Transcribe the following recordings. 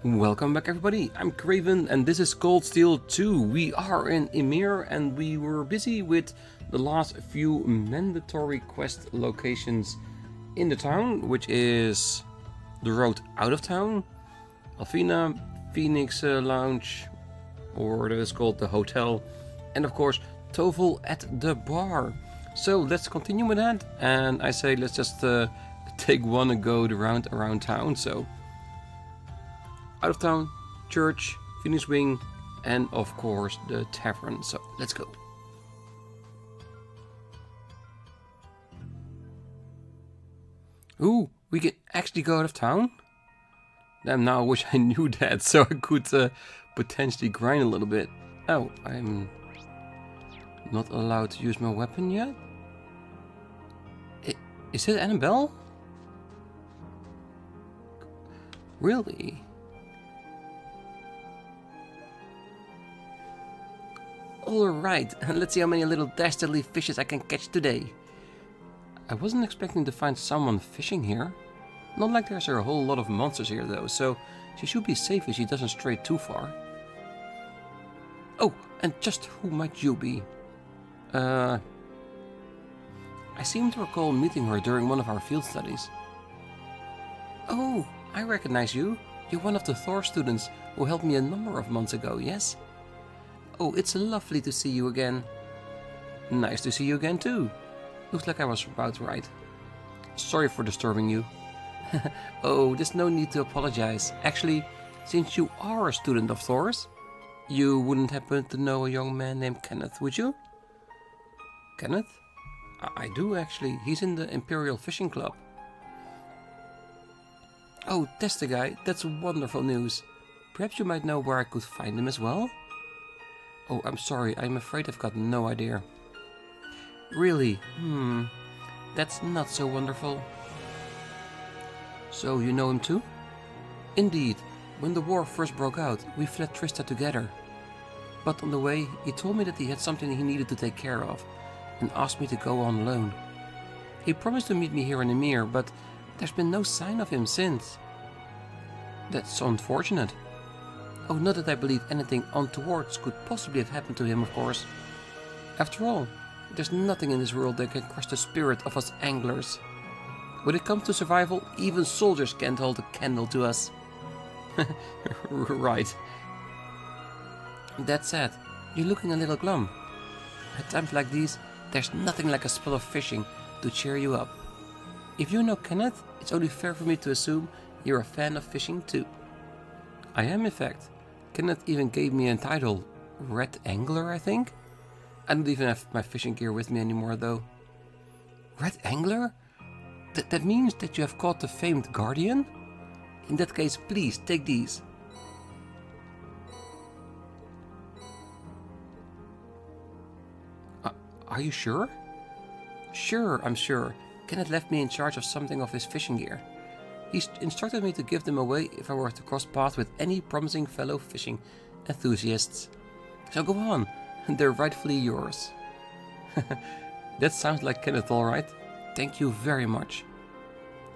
Welcome back everybody, I'm Craven and this is Cold Steel 2. We are in Ymir and we were busy with the last few mandatory quest locations in the town, which is the road out of town, Alfina, Phoenix Lounge, or that is called the hotel, and of course Tovel at the bar. So let's continue with that, and I say let's just take one and go around town. So out of town, church, Phoenix Wing, and of course the tavern. So let's go. Ooh, we can actually go out of town? Damn, now I wish I knew that so I could potentially grind a little bit. Oh, I'm not allowed to use my weapon yet? Is it Annabelle? Really? Alright, let's see how many little dastardly fishes I can catch today. I wasn't expecting to find someone fishing here. Not like there's a whole lot of monsters here though, so she should be safe if she doesn't stray too far. Oh, and just who might you be? I seem to recall meeting her during one of our field studies. Oh, I recognize you. You're one of the Thor students who helped me a number of months ago, yes? Oh, it's lovely to see you again. Nice to see you again too. Looks like I was about right. Sorry for disturbing you. Oh, there's no need to apologize. Actually, since you are a student of Thor's, you wouldn't happen to know a young man named Kenneth, would you? Kenneth? I do actually. He's in the Imperial Fishing Club. Oh, that's the guy. That's wonderful news. Perhaps you might know where I could find him as well? Oh, I'm sorry. I'm afraid I've got no idea. Really? That's not so wonderful. So, you know him too? Indeed. When the war first broke out, we fled Trista together. But on the way, he told me that he had something he needed to take care of, and asked me to go on alone. He promised to meet me here in Ymir, but there's been no sign of him since. That's unfortunate. Oh, not that I believe anything untoward could possibly have happened to him, of course. After all, there's nothing in this world that can crush the spirit of us anglers. When it comes to survival, even soldiers can't hold a candle to us. Right. That said, you're looking a little glum. At times like these, there's nothing like a spell of fishing to cheer you up. If you know Kenneth, it's only fair for me to assume you're a fan of fishing too. I am, in fact. Kenneth even gave me a title, Red Angler, I think? I don't even have my fishing gear with me anymore though. Red Angler? That means that you have caught the famed Guardian? In that case, please, take these. Are you sure? Sure, I'm sure. Kenneth left me in charge of something of his fishing gear. He instructed me to give them away if I were to cross paths with any promising fellow fishing enthusiasts. So go on, they're rightfully yours. That sounds like Kenneth, alright. Thank you very much.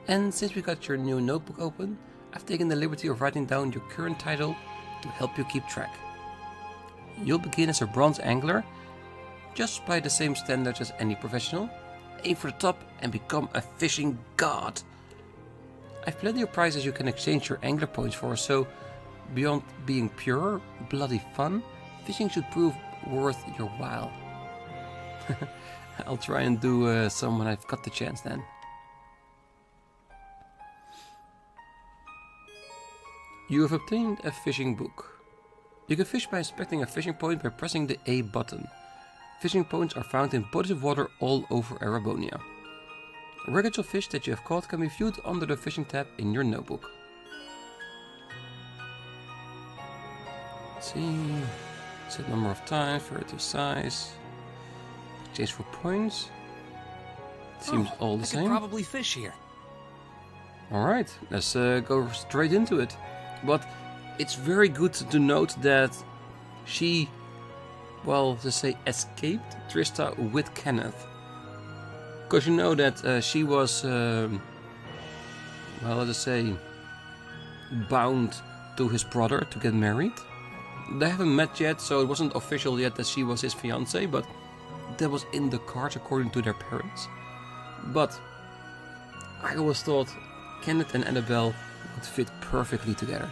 And since we got your new notebook open, I've taken the liberty of writing down your current title to help you keep track. You'll begin as a bronze angler, just by the same standards as any professional. Aim for the top and become a fishing god. I've plenty of prizes you can exchange your angler points for, so beyond being pure, bloody fun, fishing should prove worth your while. I'll try and do some when I've got the chance then. You have obtained a fishing book. You can fish by inspecting a fishing point by pressing the A button. Fishing points are found in bodies of water all over Erebonia. Records of fish that you have caught can be viewed under the fishing tab in your notebook. Let's see. Set number of times, relative size. Exchange for points. Seems all the same. I could probably fish here. Alright, let's go straight into it. But it's very good to note that she, well, let's say, escaped Trista with Kenneth. Because you know that she was, well, let's say, bound to his brother to get married. They haven't met yet, so it wasn't official yet that she was his fiancée, but that was in the cards according to their parents. But I always thought Kenneth and Annabelle would fit perfectly together.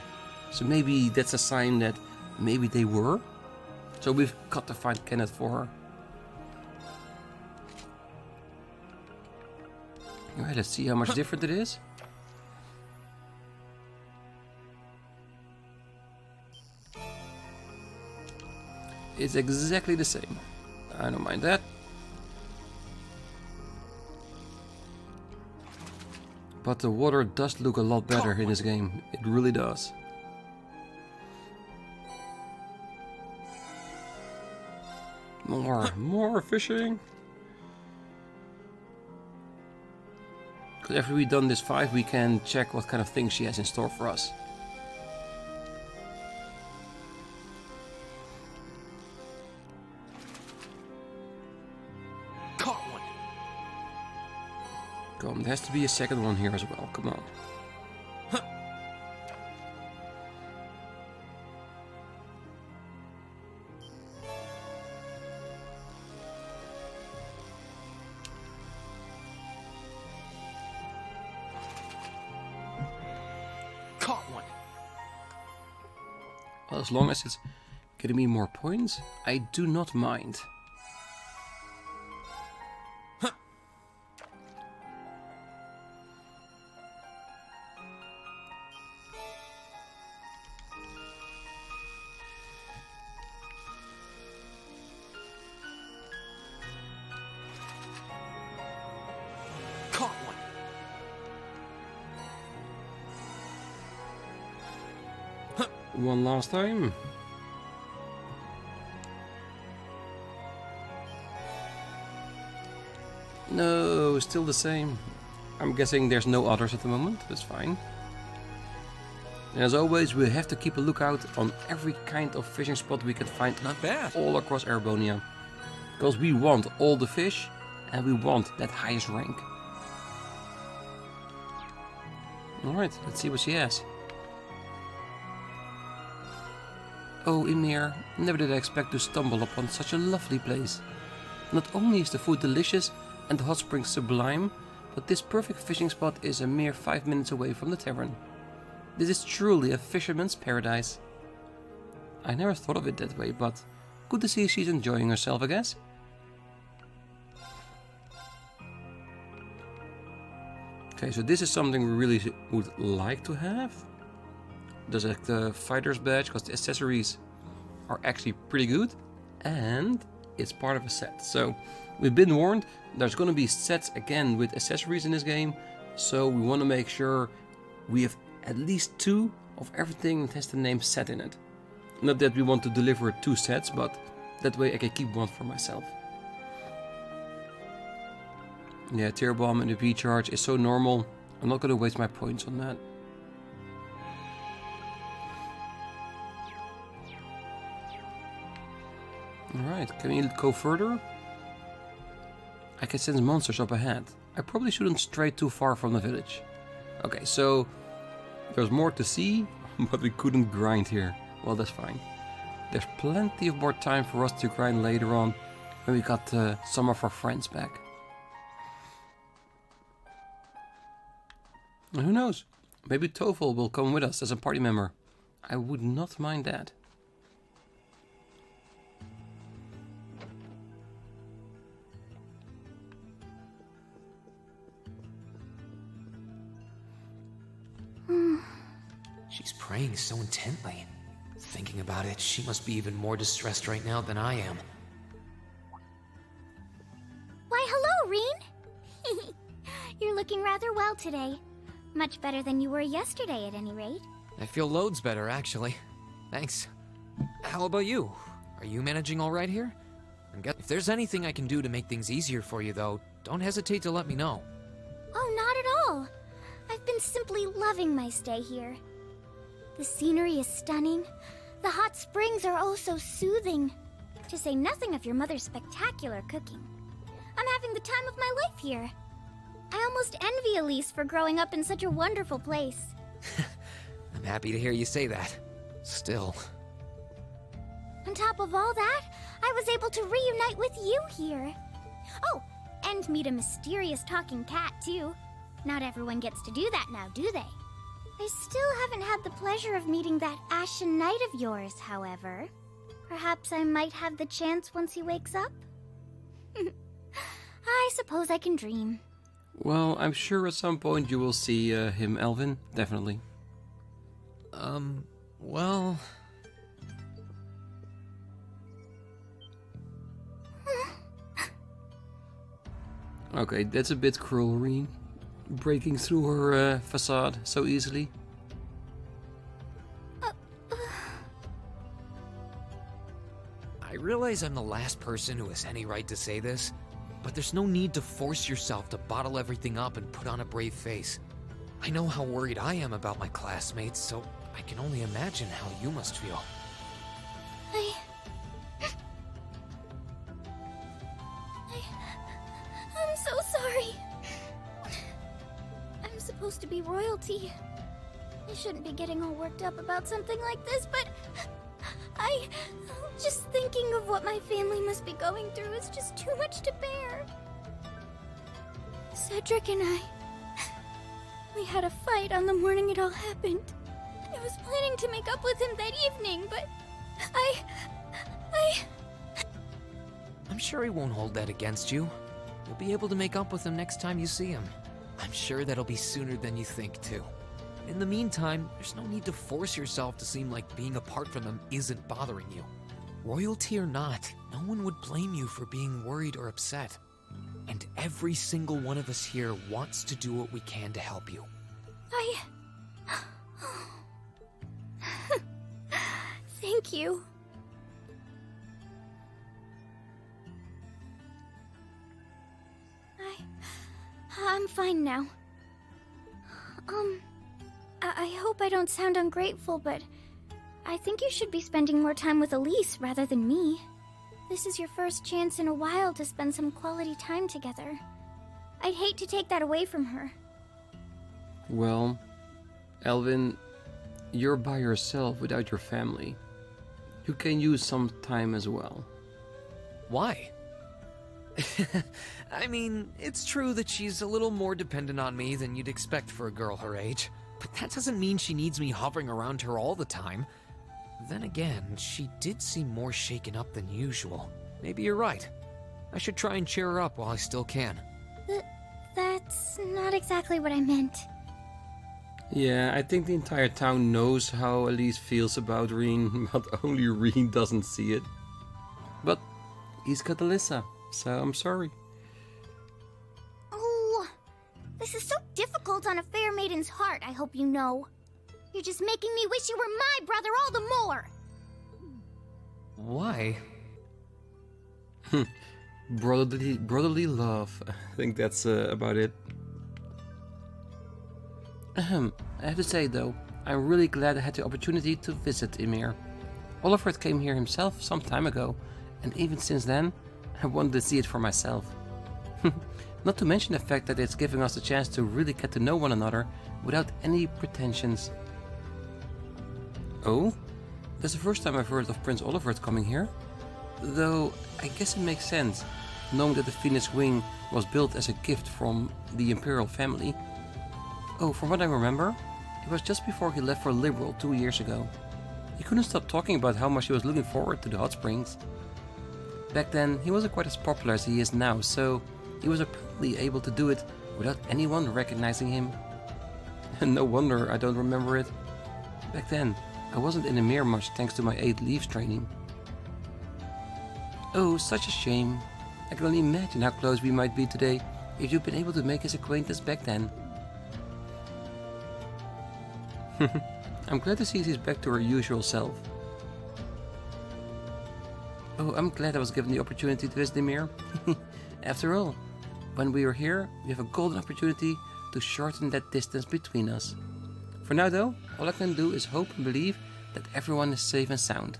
So maybe that's a sign that maybe they were. So we've got to find Kenneth for her. Alright, let's see how much different it is. It's exactly the same. I don't mind that. But the water does look a lot better in this game. It really does. More fishing. Because after we've done this 5, we can check what kind of things she has in store for us. Caught one. Come on, there has to be a second one here as well. Come on. Huh. Caught one. Well, as long as it's getting me more points, I do not mind. Huh. Caught one. One last time. No, still the same. I'm guessing there's no others at the moment. That's fine. And as always, we have to keep a lookout on every kind of fishing spot we can find. Not bad. All across Erebonia. Because we want all the fish and we want that highest rank. Alright, let's see what she has. Oh, Ymir, never did I expect to stumble upon such a lovely place. Not only is the food delicious and the hot springs sublime, but this perfect fishing spot is a mere 5 minutes away from the tavern. This is truly a fisherman's paradise. I never thought of it that way, but good to see she's enjoying herself, I guess. Okay, so this is something we really would like to have. There's like the fighter's badge, because the accessories are actually pretty good. And it's part of a set. So we've been warned, there's going to be sets again with accessories in this game. So we want to make sure we have at least 2 of everything that has the name set in it. Not that we want to deliver 2 sets, but that way I can keep one for myself. Yeah, tier bomb and the V-charge is so normal. I'm not going to waste my points on that. Alright, can we go further? I can sense monsters up ahead. I probably shouldn't stray too far from the village. Okay, so there's more to see, but we couldn't grind here. Well, that's fine. There's plenty of more time for us to grind later on when we got some of our friends back. And who knows? Maybe Tovel will come with us as a party member. I would not mind that. She's praying so intently. Thinking about it, she must be even more distressed right now than I am. Why, hello, Rean! You're looking rather well today. Much better than you were yesterday, at any rate. I feel loads better, actually. Thanks. How about you? Are you managing all right here? If there's anything I can do to make things easier for you, though, don't hesitate to let me know. Oh, not at all. I've been simply loving my stay here. The scenery is stunning. The hot springs are oh so soothing. To say nothing of your mother's spectacular cooking. I'm having the time of my life here. I almost envy Elise for growing up in such a wonderful place. I'm happy to hear you say that. Still. On top of all that, I was able to reunite with you here. Oh, and meet a mysterious talking cat, too. Not everyone gets to do that now, do they? I still haven't had the pleasure of meeting that Ashen Knight of yours, however. Perhaps I might have the chance once he wakes up? I suppose I can dream. Well, I'm sure at some point you will see him, Elvin. Definitely. Well... Okay, that's a bit cruel, Rean. Breaking through her facade so easily. I realize I'm the last person who has any right to say this, but there's no need to force yourself to bottle everything up and put on a brave face. I know how worried I am about my classmates, so I can only imagine how you must feel. I'm so sorry. I'm supposed to be royalty. I shouldn't be getting all worked up about something like this, but just thinking of what my family must be going through is just too much to bear. Cedric and we had a fight on the morning it all happened. I was planning to make up with him that evening, but I'm sure he won't hold that against you. You'll be able to make up with him next time you see him. I'm sure that'll be sooner than you think, too. In the meantime, there's no need to force yourself to seem like being apart from them isn't bothering you. Royalty or not, no one would blame you for being worried or upset. And every single one of us here wants to do what we can to help you. Thank you. I'm fine now. I hope I don't sound ungrateful, but I think you should be spending more time with Elise rather than me. This is your first chance in a while to spend some quality time together. I'd hate to take that away from her. Well, Elvin, you're by yourself without your family. You can use some time as well. Why? I mean, it's true that she's a little more dependent on me than you'd expect for a girl her age, but that doesn't mean she needs me hovering around her all the time. Then again, she did seem more shaken up than usual. Maybe you're right. I should try and cheer her up while I still can. That's not exactly what I meant. Yeah, I think the entire town knows how Elise feels about Rean, but only Rean doesn't see it. But he's got Alyssa, so I'm sorry. Oh, this is so difficult on a fair maiden's heart, I hope you know. You're just making me wish you were my brother all the more. Why? Brotherly love. I think that's about it. I have to say though, I'm really glad I had the opportunity to visit Ymir. Oliver came here himself some time ago, and even since then, I wanted to see it for myself. Not to mention the fact that it's giving us a chance to really get to know one another without any pretensions. Oh? That's the first time I've heard of Prince Oliver coming here. Though, I guess it makes sense, knowing that the Phoenix Wing was built as a gift from the Imperial family. Oh, from what I remember, it was just before he left for Liberal 2 years ago. He couldn't stop talking about how much he was looking forward to the hot springs. Back then, he wasn't quite as popular as he is now, so he was apparently able to do it without anyone recognizing him. And no wonder I don't remember it. Back then, I wasn't in Ymir much thanks to my 8 leaves training. Oh, such a shame. I can only imagine how close we might be today if you'd been able to make his acquaintance back then. I'm glad to see she's back to her usual self. Oh, I'm glad I was given the opportunity to visit Ymir. After all, when we are here, we have a golden opportunity to shorten that distance between us. For now though, all I can do is hope and believe that everyone is safe and sound.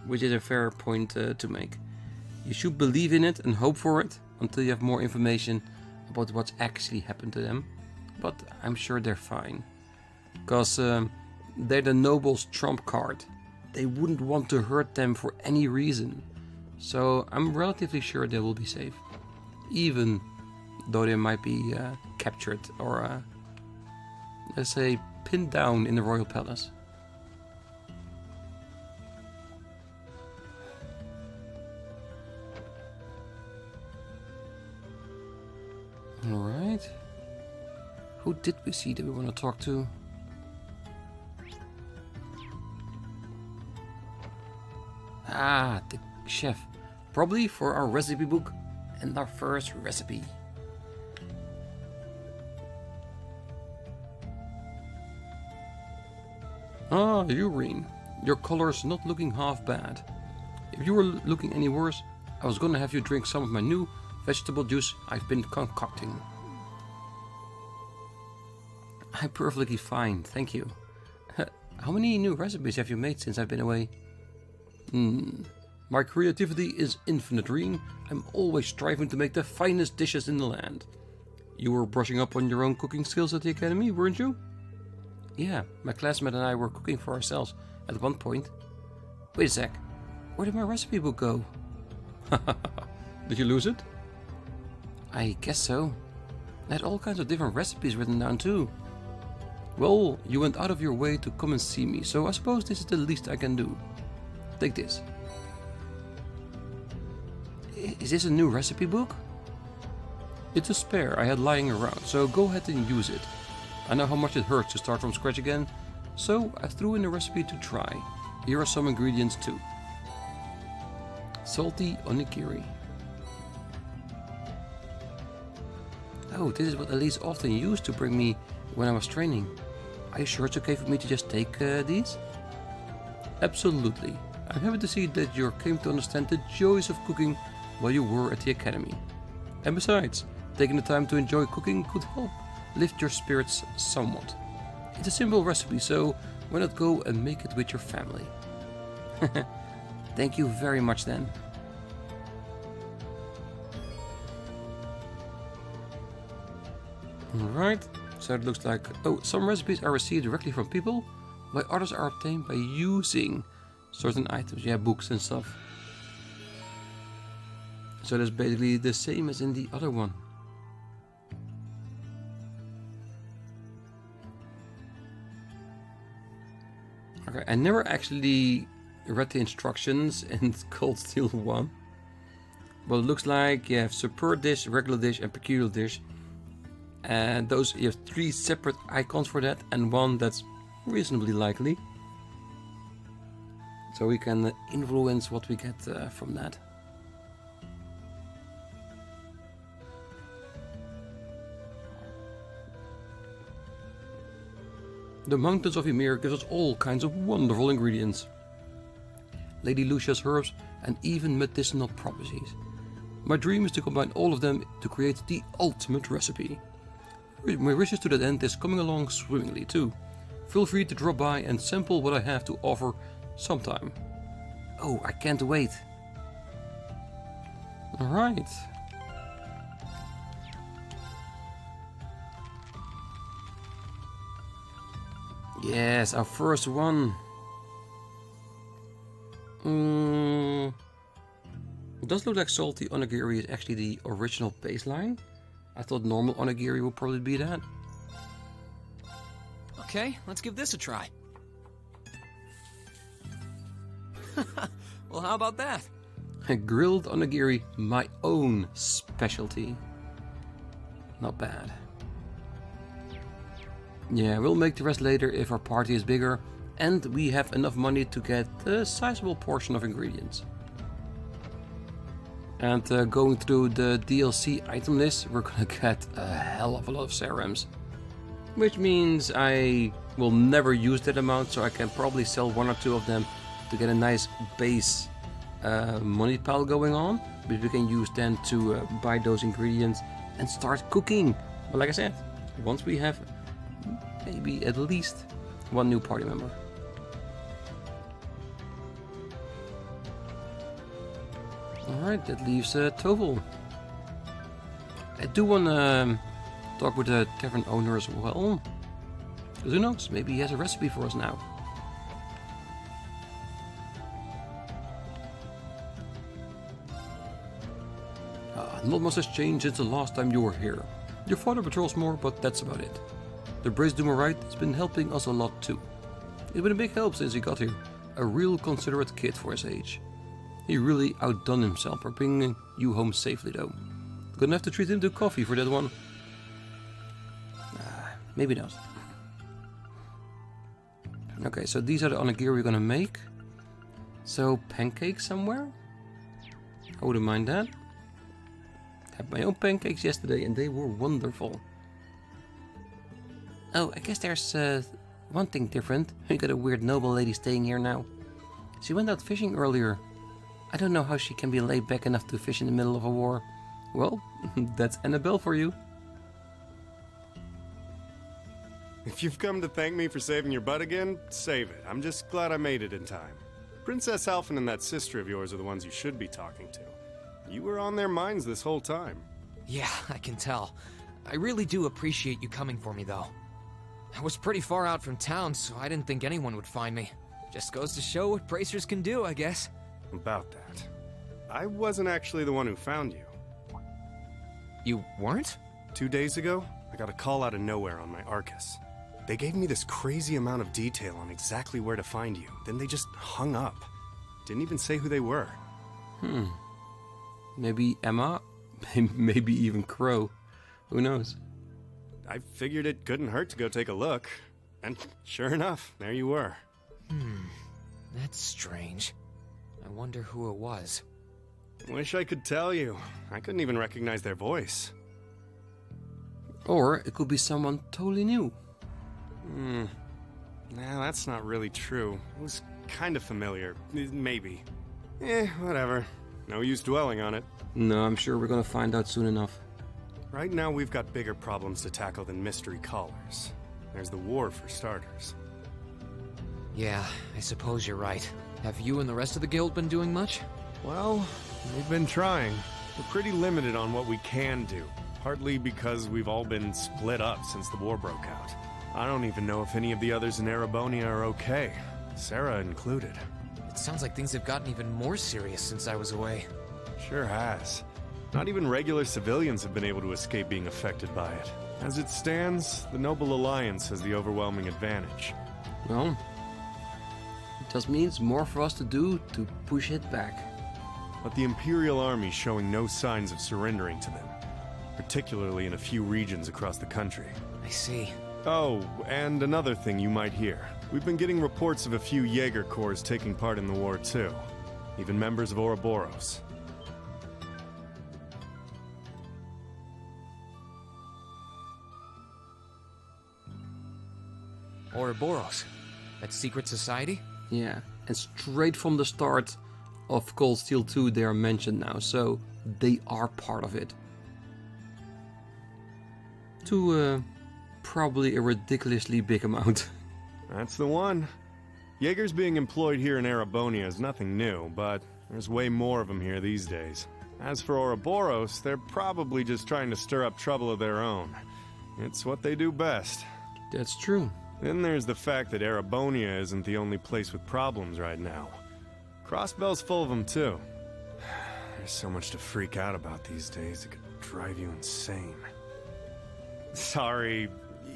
Which is a fair point to make. You should believe in it and hope for it until you have more information about what's actually happened to them. But I'm sure they're fine. Because they're the noble's trump card. They wouldn't want to hurt them for any reason. So I'm relatively sure they will be safe. Even though they might be captured or, let's say, pinned down in the royal palace. Alright. Who did we see that we want to talk to? Ah, the chef. Probably for our recipe book and our first recipe. Ah, you Rean. Your color's not looking half bad. If you were looking any worse, I was gonna have you drink some of my new vegetable juice I've been concocting. I'm perfectly fine, thank you. How many new recipes have you made since I've been away? My creativity is infinite, Rean. I'm always striving to make the finest dishes in the land. You were brushing up on your own cooking skills at the academy, weren't you? Yeah, my classmate and I were cooking for ourselves at one point. Wait a sec, where did my recipe book go? Did you lose it? I guess so. I had all kinds of different recipes written down too. Well, you went out of your way to come and see me, so I suppose this is the least I can do. Take this. Is this a new recipe book? It's a spare I had lying around, so go ahead and use it. I know how much it hurts to start from scratch again, so I threw in a recipe to try. Here are some ingredients too. Salty onigiri. Oh, this is what Elise often used to bring me when I was training. Are you sure it's okay for me to just take these? Absolutely. I'm happy to see that you came to understand the joys of cooking while you were at the academy. And besides, taking the time to enjoy cooking could help lift your spirits somewhat. It's a simple recipe, so why not go and make it with your family? Thank you very much then. Alright, so it looks like... Oh, some recipes are received directly from people, while others are obtained by using certain items. Yeah, books and stuff. So that's basically the same as in the other one. Okay, I never actually read the instructions in Cold Steel 1. But it looks like you have superb dish, regular dish and peculiar dish. And those, you have 3 separate icons for that and one that's reasonably likely. So we can influence what we get from that. The mountains of Ymir gives us all kinds of wonderful ingredients. Lady Lucia's herbs and even medicinal properties. My dream is to combine all of them to create the ultimate recipe. My wishes to that end is coming along swimmingly too. Feel free to drop by and sample what I have to offer sometime. Oh, I can't wait. Alright. Yes, our first one. It does look like salty onigiri is actually the original baseline. I thought normal onigiri would probably be that. Okay, let's give this a try. Well, how about that? Grilled onigiri, my own specialty. Not bad. Yeah, we'll make the rest later if our party is bigger and we have enough money to get a sizable portion of ingredients. And going through the DLC item list, we're gonna get a hell of a lot of serums. Which means I will never use that amount, so I can probably sell 1 or 2 of them to get a nice base money pile going on. Which we can use then to buy those ingredients and start cooking. But like I said, once we have maybe at least 1 new party member. Alright, that leaves Tovel. I do want to talk with the tavern owner as well. Because who knows, maybe he has a recipe for us now. Not much has changed since the last time you were here. Your father patrols more, but that's about it. The Brace Doomerite has been helping us a lot too. He's been a big help since he got here. A real considerate kid for his age. He really outdone himself for bringing you home safely though. Gonna have to treat him to coffee for that one. Maybe not. Okay, so these are the onigiri we're gonna make. So, pancakes somewhere? I wouldn't mind that. Had my own pancakes yesterday and they were wonderful. Oh, I guess there's one thing different. We got a weird noble lady staying here now. She went out fishing earlier. I don't know how she can be laid back enough to fish in the middle of a war. Well, that's Annabelle for you. If you've come to thank me for saving your butt again, save it. I'm just glad I made it in time. Princess Alphen and that sister of yours are the ones you should be talking to. You were on their minds this whole time. Yeah, I can tell. I really do appreciate you coming for me, though. I was pretty far out from town, so I didn't think anyone would find me. Just goes to show what bracers can do, I guess. About that. I wasn't actually the one who found you. You weren't? 2 days ago, I got a call out of nowhere on my Arcus. They gave me this crazy amount of detail on exactly where to find you. Then they just hung up. Didn't even say who they were. Maybe Emma? Maybe even Crow. Who knows? I figured it couldn't hurt to go take a look. And sure enough, there you were. That's strange. I wonder who it was. Wish I could tell you. I couldn't even recognize their voice. Or it could be someone totally new. Nah, that's not really true. It was kind of familiar. Maybe. Whatever. No use dwelling on it. No, I'm sure we're gonna find out soon enough. Right now we've got bigger problems to tackle than mystery callers. There's the war for starters. Yeah, I suppose you're right. Have you and the rest of the guild been doing much? Well, we've been trying. We're pretty limited on what we can do. Partly because we've all been split up since the war broke out. I don't even know if any of the others in Erebonia are okay. Sarah included. It sounds like things have gotten even more serious since I was away. Sure has. Not even regular civilians have been able to escape being affected by it. As it stands, the Noble Alliance has the overwhelming advantage. Well, it just means more for us to do to push it back. But the Imperial Army is showing no signs of surrendering to them, particularly in a few regions across the country. I see. Oh, and another thing you might hear. We've been getting reports of a few Jaeger corps taking part in the war too. Even members of Ouroboros. Ouroboros? That secret society? Yeah, and straight from the start of Cold Steel 2 they are mentioned now, so they are part of it. To probably a ridiculously big amount. That's the one. Jaegers being employed here in Erebonia is nothing new, but there's way more of them here these days. As for Ouroboros, they're probably just trying to stir up trouble of their own. It's what they do best. That's true. Then there's the fact that Erebonia isn't the only place with problems right now. Crossbell's full of them too. There's so much to freak out about these days, it could drive you insane. Sorry,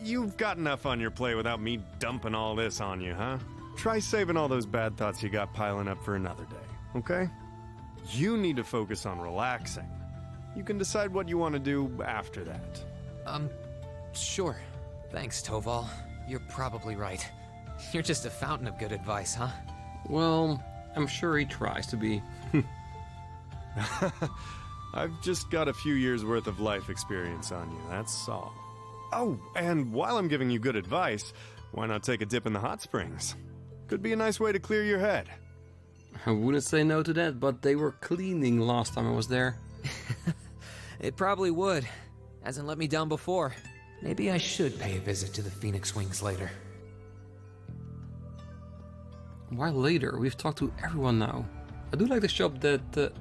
you've got enough on your plate without me dumping all this on you, huh? Try saving all those bad thoughts you got piling up for another day, okay? You need to focus on relaxing. You can decide what you want to do after that. Sure. Thanks, Toval. You're probably right. You're just a fountain of good advice, huh? Well, I'm sure he tries to be. I've just got a few years worth of life experience on you, that's all. Oh, and while I'm giving you good advice, why not take a dip in the hot springs? Could be a nice way to clear your head. I wouldn't say no to that, but they were cleaning last time I was there. It probably would. Hasn't let me down before. Maybe I should pay a visit to the Phoenix Wings later. Why later? We've talked to everyone now. I do like the shop that...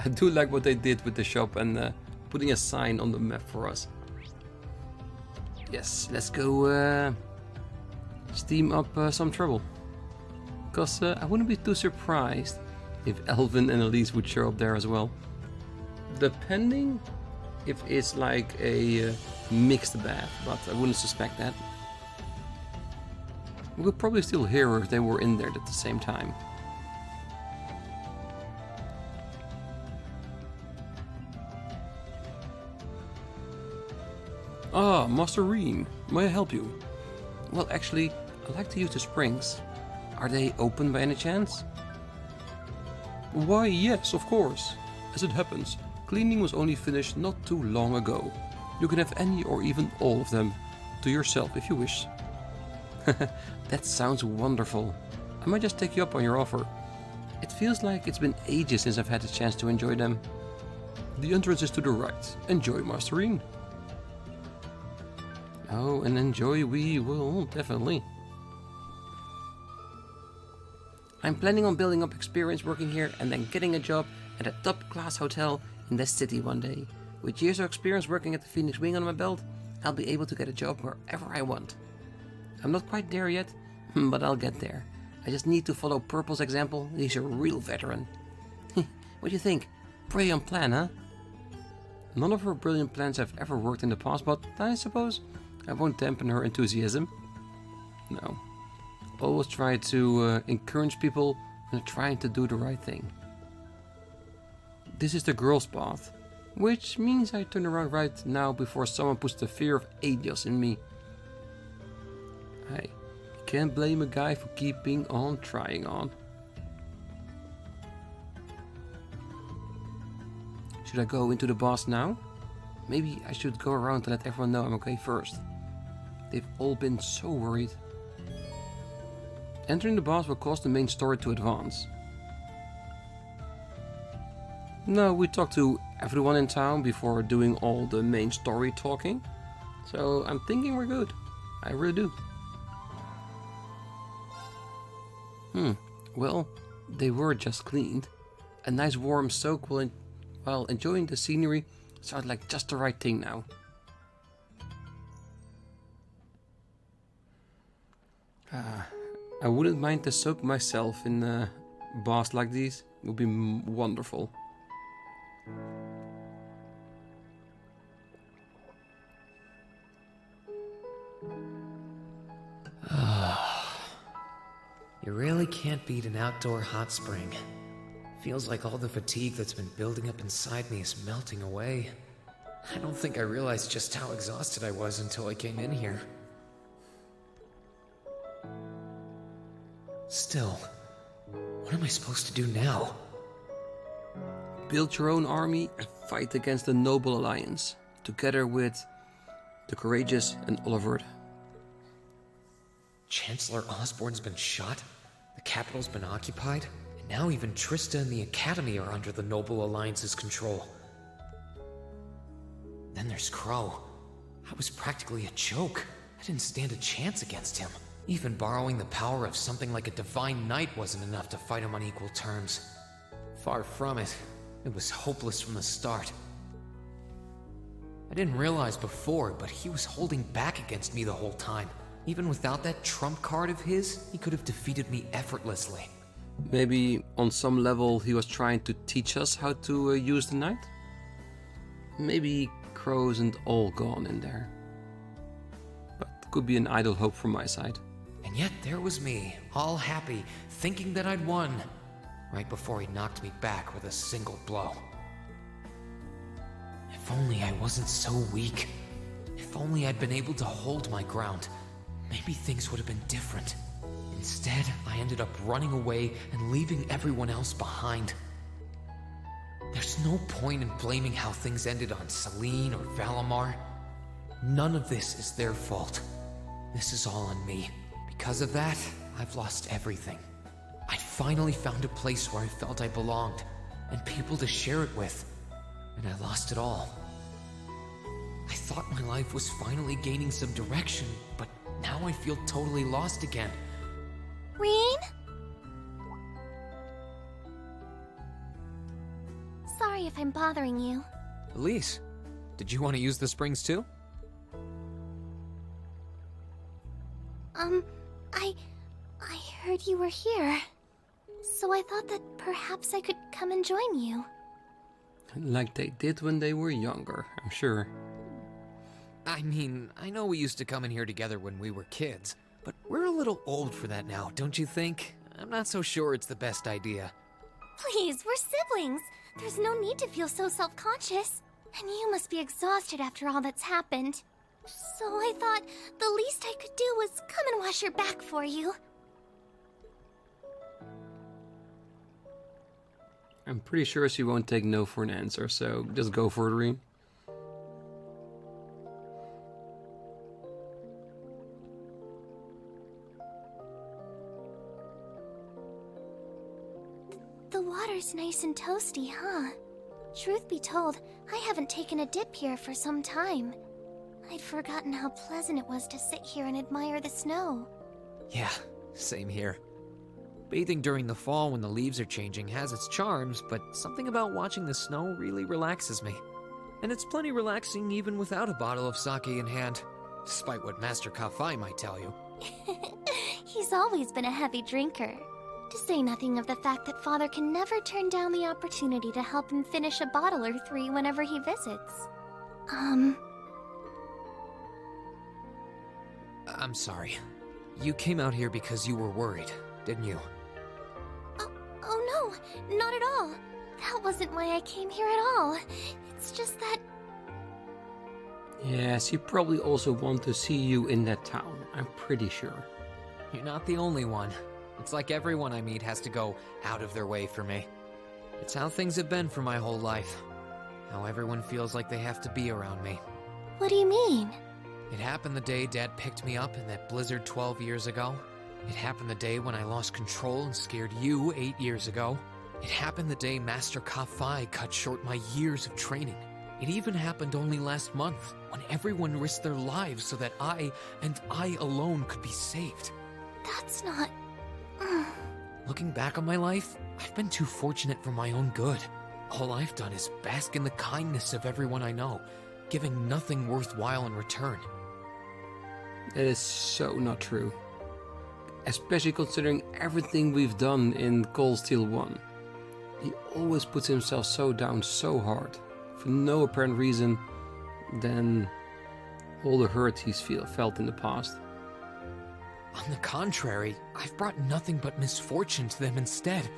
I do like what they did with the shop and putting a sign on the map for us. Yes, let's go steam up some trouble. Because I wouldn't be too surprised if Elvin and Elise would show up there as well. Depending if it's like a mixed bath, but I wouldn't suspect that. We would probably still hear her if they were in there at the same time. Ah, Master Rean, may I help you? Well, actually, I'd like to use the springs. Are they open by any chance? Why, yes, of course. As it happens, cleaning was only finished not too long ago. You can have any or even all of them to yourself if you wish. That sounds wonderful. I might just take you up on your offer. It feels like it's been ages since I've had the chance to enjoy them. The entrance is to the right. Enjoy, Master Rean. Oh, and enjoy we will, definitely. I'm planning on building up experience working here and then getting a job at a top-class hotel in this city one day. With years of experience working at the Phoenix Wing on my belt, I'll be able to get a job wherever I want. I'm not quite there yet, but I'll get there. I just need to follow Purple's example. He's a real veteran. What do you think? Brilliant plan, huh? None of her brilliant plans have ever worked in the past, but I suppose I won't dampen her enthusiasm. No. Always try to encourage people when they're trying to do the right thing. This is the girl's path, which means I turn around right now before someone puts the fear of Adios in me. I can't blame a guy for keeping on trying on. Should I go into the boss now? Maybe I should go around to let everyone know I'm okay first. They've all been so worried. Entering the boss will cause the main story to advance. No, we talked to everyone in town before doing all the main story talking. So I'm thinking we're good. I really do. Well, they were just cleaned. A nice warm soak while enjoying the scenery sounds like just the right thing now. I wouldn't mind the soak myself in a baths like these. It would be wonderful. You really can't beat an outdoor hot spring. Feels like all the fatigue that's been building up inside me is melting away. I don't think I realized just how exhausted I was until I came in here. Still, what am I supposed to do now? Build your own army and fight against the Noble Alliance, together with the courageous and Olivert. Chancellor Osborne's been shot, the capital's been occupied, and now even Trista and the Academy are under the Noble Alliance's control. Then there's Crow. I was practically a joke. I didn't stand a chance against him. Even borrowing the power of something like a divine knight wasn't enough to fight him on equal terms. Far from it. It was hopeless from the start. I didn't realize before, but he was holding back against me the whole time. Even without that trump card of his, he could have defeated me effortlessly. Maybe on some level he was trying to teach us how to use the knight? Maybe Crow isn't all gone in there. But could be an idle hope from my side. And yet there was me, all happy, thinking that I'd won, right before he knocked me back with a single blow. If only I wasn't so weak. If only I'd been able to hold my ground. Maybe things would have been different. Instead, I ended up running away and leaving everyone else behind. There's no point in blaming how things ended on Celine or Valimar. None of this is their fault. This is all on me. Because of that, I've lost everything. I finally found a place where I felt I belonged, and people to share it with, and I lost it all. I thought my life was finally gaining some direction, but now I feel totally lost again. Rean? Sorry if I'm bothering you. Elise, did you want to use the springs too? you were here. So I thought that perhaps I could come and join you. Like they did when they were younger, I'm sure. I mean, I know we used to come in here together when we were kids, but we're a little old for that now, don't you think? I'm not so sure it's the best idea. Please, we're siblings. There's no need to feel so self-conscious. And you must be exhausted after all that's happened. So I thought the least I could do was come and wash your back for you. I'm pretty sure she won't take no for an answer, so just go for it, Rean. The water's nice and toasty, huh? Truth be told, I haven't taken a dip here for some time. I'd forgotten how pleasant it was to sit here and admire the snow. Yeah, same here. Bathing during the fall when the leaves are changing has its charms, but something about watching the snow really relaxes me. And it's plenty relaxing even without a bottle of sake in hand, despite what Master Kafai might tell you. He's always been a heavy drinker. To say nothing of the fact that Father can never turn down the opportunity to help him finish a bottle or three whenever he visits. I'm sorry. You came out here because you were worried, didn't you? Oh no, not at all. That wasn't why I came here at all. It's just that... Yeah, she probably also want to see you in that town, I'm pretty sure. You're not the only one. It's like everyone I meet has to go out of their way for me. It's how things have been for my whole life. How everyone feels like they have to be around me. What do you mean? It happened the day Dad picked me up in that blizzard 12 years ago. It happened the day when I lost control and scared you 8 years ago. It happened the day Master Kafai cut short my years of training. It even happened only last month, when everyone risked their lives so that I, and I alone, could be saved. That's not... Looking back on my life, I've been too fortunate for my own good. All I've done is bask in the kindness of everyone I know, giving nothing worthwhile in return. That is so not true. Especially considering everything we've done in Cold Steel 1. He always puts himself so down so hard, for no apparent reason than all the hurt he's felt in the past. On the contrary, I've brought nothing but misfortune to them instead.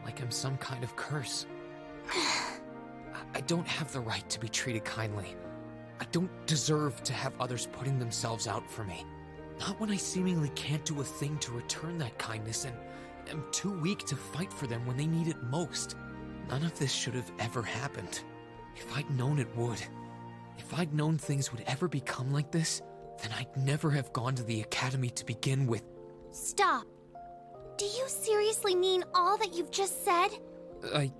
Like I'm some kind of curse. I don't have the right to be treated kindly. I don't deserve to have others putting themselves out for me. Not when I seemingly can't do a thing to return that kindness and am too weak to fight for them when they need it most. None of this should have ever happened. If I'd known it would. If I'd known things would ever become like this, then I'd never have gone to the academy to begin with. Stop. Do you seriously mean all that you've just said? The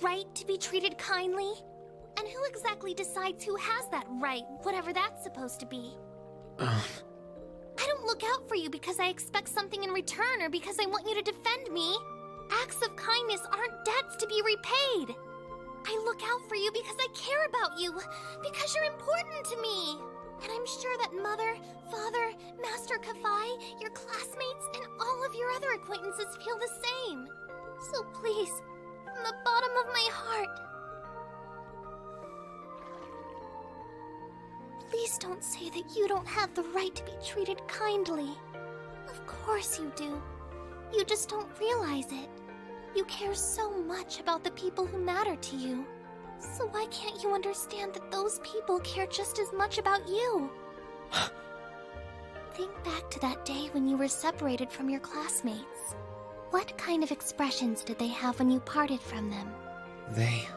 right to be treated kindly? And who exactly decides who has that right, whatever that's supposed to be? I don't look out for you because I expect something in return or because I want you to defend me. Acts of kindness aren't debts to be repaid. I look out for you because I care about you, because you're important to me. And I'm sure that Mother, Father, Master Kafai, your classmates, and all of your other acquaintances feel the same. So please, from the bottom of my heart, please don't say that you don't have the right to be treated kindly. Of course you do. You just don't realize it. You care so much about the people who matter to you. So why can't you understand that those people care just as much about you? Think back to that day when you were separated from your classmates. What kind of expressions did they have when you parted from them? They...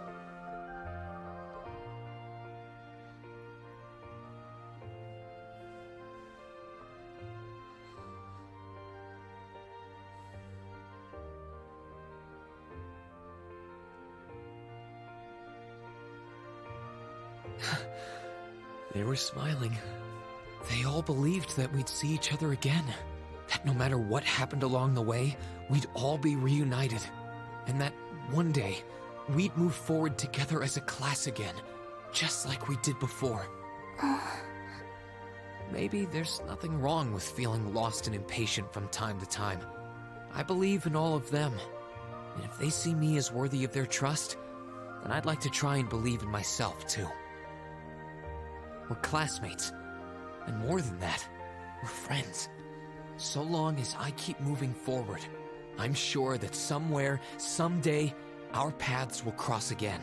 They were smiling. They all believed that we'd see each other again. That no matter what happened along the way, we'd all be reunited. And that one day, we'd move forward together as a class again, just like we did before. maybe there's nothing wrong with feeling lost and impatient from time to time. I believe in all of them, and if they see me as worthy of their trust, then I'd like to try and believe in myself too. We're classmates, and more than that, we're friends. So long as I keep moving forward, I'm sure that somewhere, someday, our paths will cross again.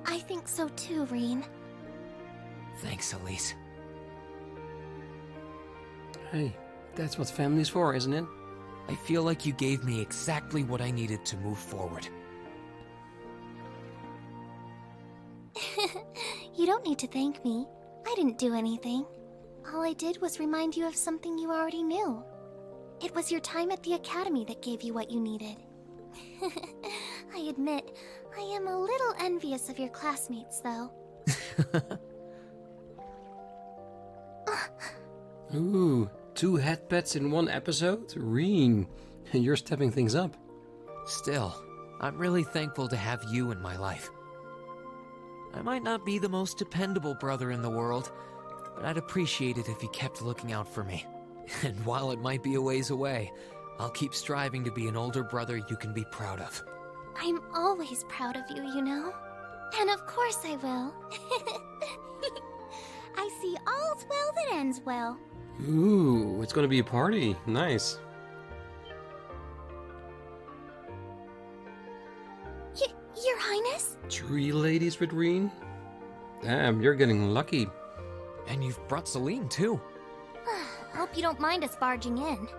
I think so too, Rean. Thanks, Elise. Hey, that's what family's for, isn't it? I feel like you gave me exactly what I needed to move forward. You don't need to thank me. I didn't do anything. All I did was remind you of something you already knew. It was your time at the academy that gave you what you needed. I admit, I am a little envious of your classmates, though. Ooh, 2 head pets in 1 episode? Rean, you're stepping things up. Still, I'm really thankful to have you in my life. I might not be the most dependable brother in the world, but I'd appreciate it if you kept looking out for me. And while it might be a ways away, I'll keep striving to be an older brother you can be proud of. I'm always proud of you, you know? And of course I will. I see all's well that ends well. Ooh, it's gonna be a party. Nice. Your Highness? 3 ladies with Rean? Damn, you're getting lucky. And you've brought Celine, too. Hope you don't mind us barging in.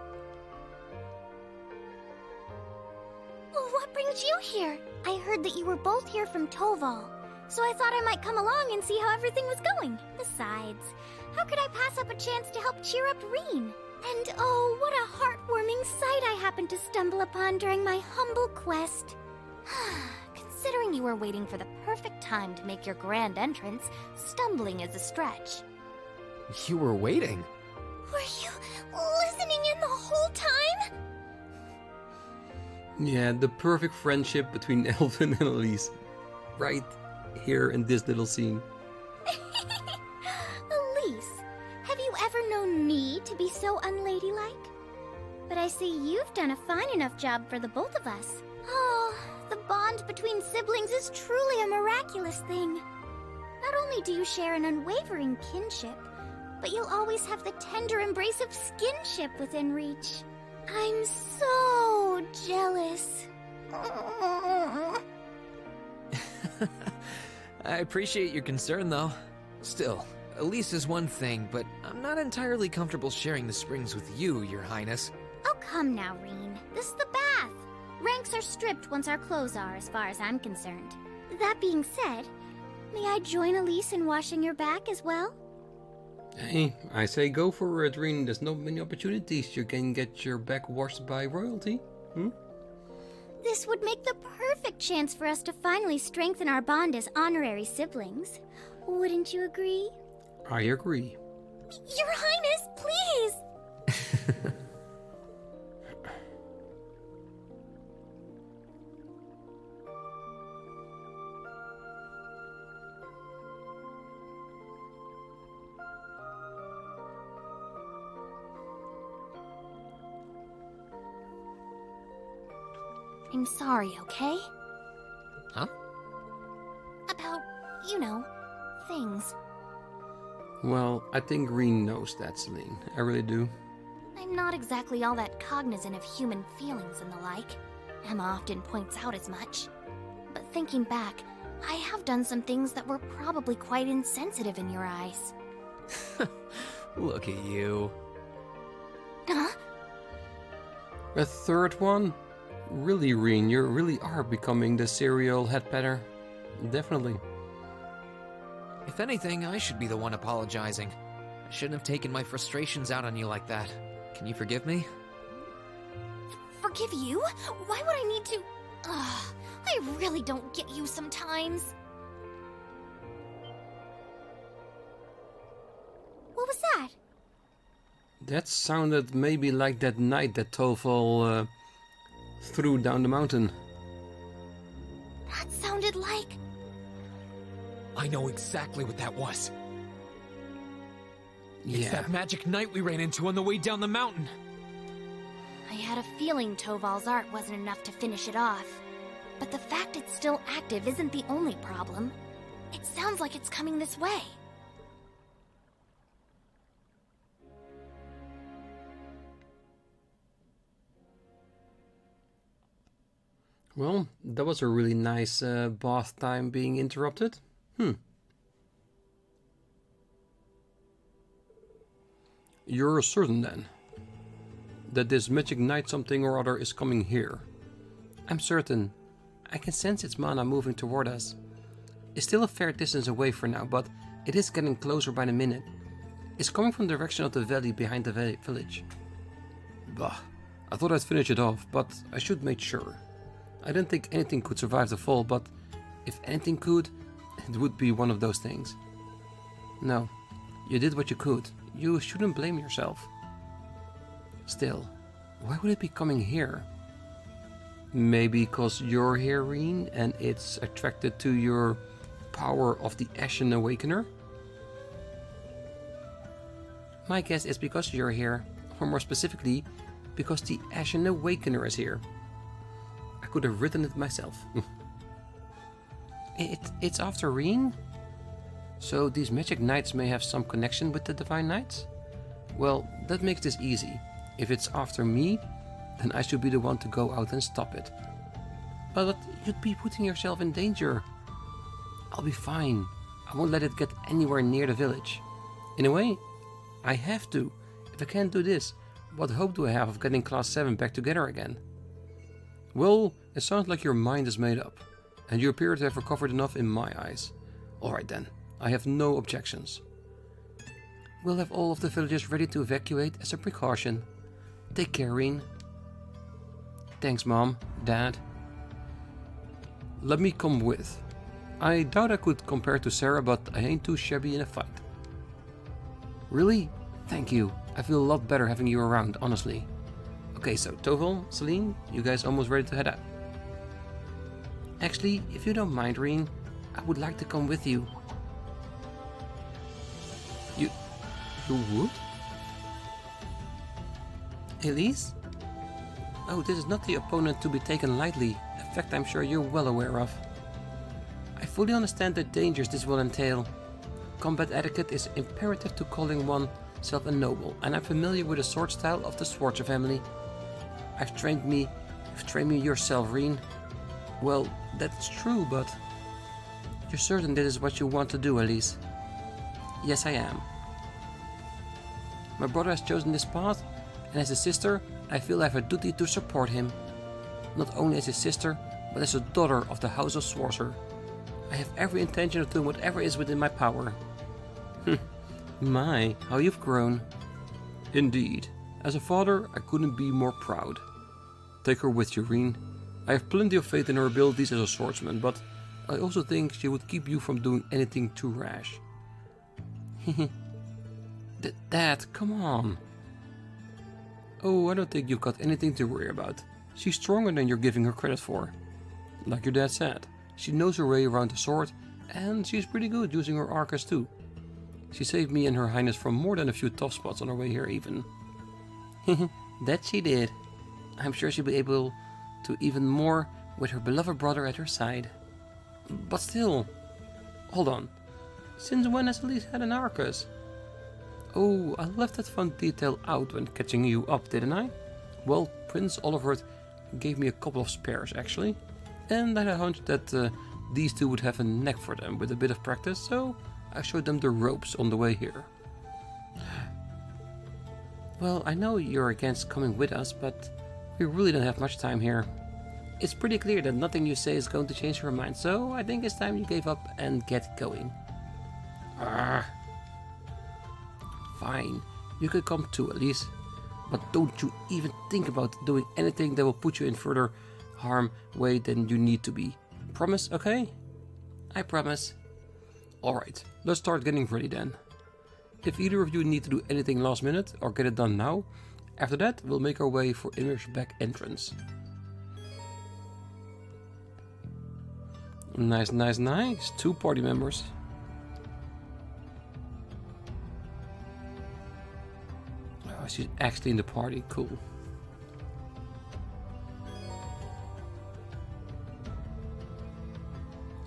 Well, what brings you here? I heard that you were both here from Toval, so I thought I might come along and see how everything was going. Besides, how could I pass up a chance to help cheer up Rean? And oh, what a heartwarming sight I happened to stumble upon during my humble quest. Considering you were waiting for the perfect time to make your grand entrance, stumbling is a stretch. You were waiting? Were you listening in the whole time? Yeah, the perfect friendship between Elvin and Elise. Right here in this little scene. Elise, have you ever known me to be so unladylike? But I see you've done a fine enough job for the both of us. Oh, the bond between siblings is truly a miraculous thing. Not only do you share an unwavering kinship, but you'll always have the tender embrace of skinship within reach. I'm so jealous. I appreciate your concern, though. Still, Elise is one thing, but I'm not entirely comfortable sharing the springs with you, Your Highness. Oh, come now, Rean. This is the bath. Ranks are stripped once our clothes are, as far as I'm concerned. That being said, may I join Elise in washing your back as well? Hey, I say go for it, Rean. There's not many opportunities you can get your back washed by royalty. This would make the perfect chance for us to finally strengthen our bond as honorary siblings. Wouldn't you agree? I agree. Your Highness, please! I'm sorry, okay? Huh? About, you know, things. Well, I think Rean knows that, Celine. I really do. I'm not exactly all that cognizant of human feelings and the like. Emma often points out as much. But thinking back, I have done some things that were probably quite insensitive in your eyes. Look at you. Huh? A third one? Really, Rean, you really are becoming the serial head petter. Definitely. If anything, I should be the one apologizing. I shouldn't have taken my frustrations out on you like that. Can you forgive me? Forgive you? Why would I need to? I really don't get you sometimes. What was that? That sounded maybe like that knight that Toval threw down the mountain. That sounded like... I know exactly what that was. It's that magic knight we ran into on the way down the mountain. I had a feeling Toval's art wasn't enough to finish it off. But the fact it's still active isn't the only problem. It sounds like it's coming this way. Well, that was a really nice bath time being interrupted. You're certain then that this magic knight something or other is coming here? I'm certain. I can sense its mana moving toward us. It's still a fair distance away for now, but it is getting closer by the minute. It's coming from the direction of the valley behind the village. Bah, I thought I'd finish it off, but I should make sure. I didn't think anything could survive the fall, but if anything could, it would be one of those things. No, you did what you could. You shouldn't blame yourself. Still, why would it be coming here? Maybe because you're here, Rean, and it's attracted to your power of the Ashen Awakener? My guess is because you're here, or more specifically, because the Ashen Awakener is here. I could have written it myself. It's after Rean? So these magic knights may have some connection with the divine knights? Well, that makes this easy. If it's after me, then I should be the one to go out and stop it. But you'd be putting yourself in danger. I'll be fine. I won't let it get anywhere near the village. In a way, I have to. If I can't do this, what hope do I have of getting Class 7 back together again? Well, it sounds like your mind is made up, and you appear to have recovered enough in my eyes. Alright then, I have no objections. We'll have all of the villagers ready to evacuate as a precaution. Take care, Rean. Thanks, Mom, Dad. Let me come with. I doubt I could compare to Sarah, but I ain't too shabby in a fight. Really? Thank you. I feel a lot better having you around, honestly. Okay, so Toval, Celine, you guys almost ready to head out? Actually, if you don't mind, Rean, I would like to come with you. You would? Elise? Oh, this is not the opponent to be taken lightly, a fact I'm sure you're well aware of. I fully understand the dangers this will entail. Combat etiquette is imperative to calling oneself a noble, and I'm familiar with the sword style of the Schwarzer family. You've trained me yourself, Rean. Well, that's true, but... You're certain this is what you want to do, Elise? Yes, I am. My brother has chosen this path, and as a sister, I feel I have a duty to support him. Not only as a sister, but as a daughter of the House of Schwarzer. I have every intention of doing whatever is within my power. My, how you've grown. Indeed. As a father, I couldn't be more proud. Take her with you, Rean. I have plenty of faith in her abilities as a swordsman, but I also think she would keep you from doing anything too rash. Dad, come on. Oh, I don't think you've got anything to worry about. She's stronger than you're giving her credit for. Like your dad said, she knows her way around the sword, and she's pretty good using her arcus too. She saved me and her highness from more than a few tough spots on her way here even. That she did. I'm sure she'll be able to even more with her beloved brother at her side. But still... Hold on. Since when has Elise had an arcus? Oh, I left that fun detail out when catching you up, didn't I? Well, Prince Oliver gave me a couple of spares, actually. And I had a hunch that these two would have a knack for them with a bit of practice, so I showed them the ropes on the way here. Well, I know you're against coming with us, but we really don't have much time here. It's pretty clear that nothing you say is going to change your mind, so I think it's time you gave up and get going. Fine, you can come too, Elise. But don't you even think about doing anything that will put you in further harm way than you need to be. Promise, okay? I promise. Alright, let's start getting ready then. If either of you need to do anything last minute or get it done now, after that we'll make our way for Immer's back entrance. Nice, nice, nice. 2 party members. she's actually in the party. Cool.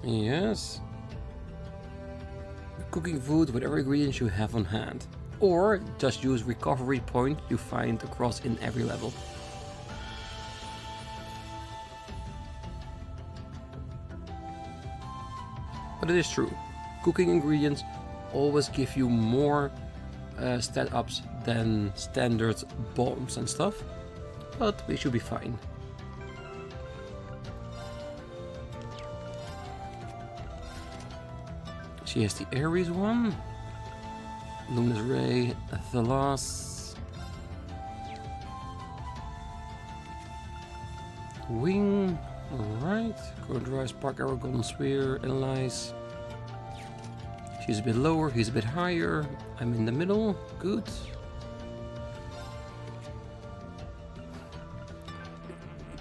Yes. Cooking food, whatever ingredients you have on hand. Or just use recovery point you find across in every level. But it is true, cooking ingredients always give you more stat ups than standard bombs and stuff, but we should be fine. She has the Ares one, Luminous Ray, Thalas, Wing, alright, Dry Spark, Arrow, Golden Spear, Analyze. She's a bit lower, he's a bit higher, I'm in the middle, good.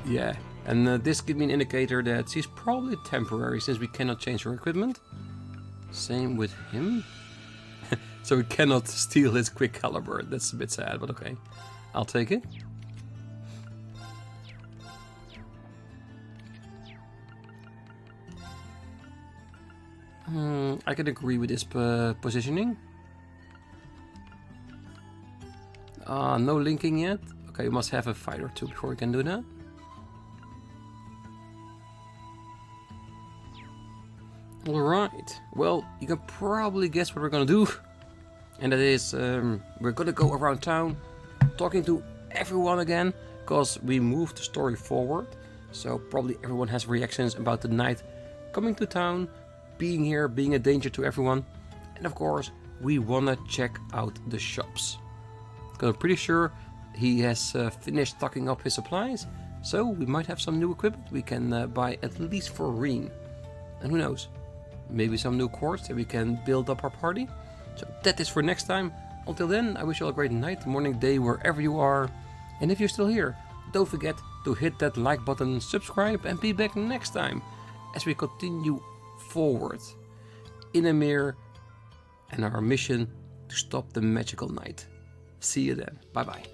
Yeah, and this gives me an indicator that she's probably temporary since we cannot change her equipment. Same with him. So we cannot steal his quick caliber. That's a bit sad, but okay. I'll take it. I can agree with this positioning. No linking yet. Okay, you must have a fight or two before we can do that. Alright, well, you can probably guess what we're gonna do. And that is, we're gonna go around town, talking to everyone again, because we moved the story forward. So probably everyone has reactions about the knight coming to town, being here, being a danger to everyone. And of course, we wanna check out the shops. Because I'm pretty sure he has finished stocking up his supplies. So we might have some new equipment we can buy at least for Rean. And who knows? Maybe some new quartz that we can build up our party. So that is for next time. Until then, I wish you all a great night, morning, day, wherever you are. And if you're still here, don't forget to hit that like button, subscribe, and be back next time as we continue forward in Ymir and our mission to stop the magical knight. See you then. Bye bye.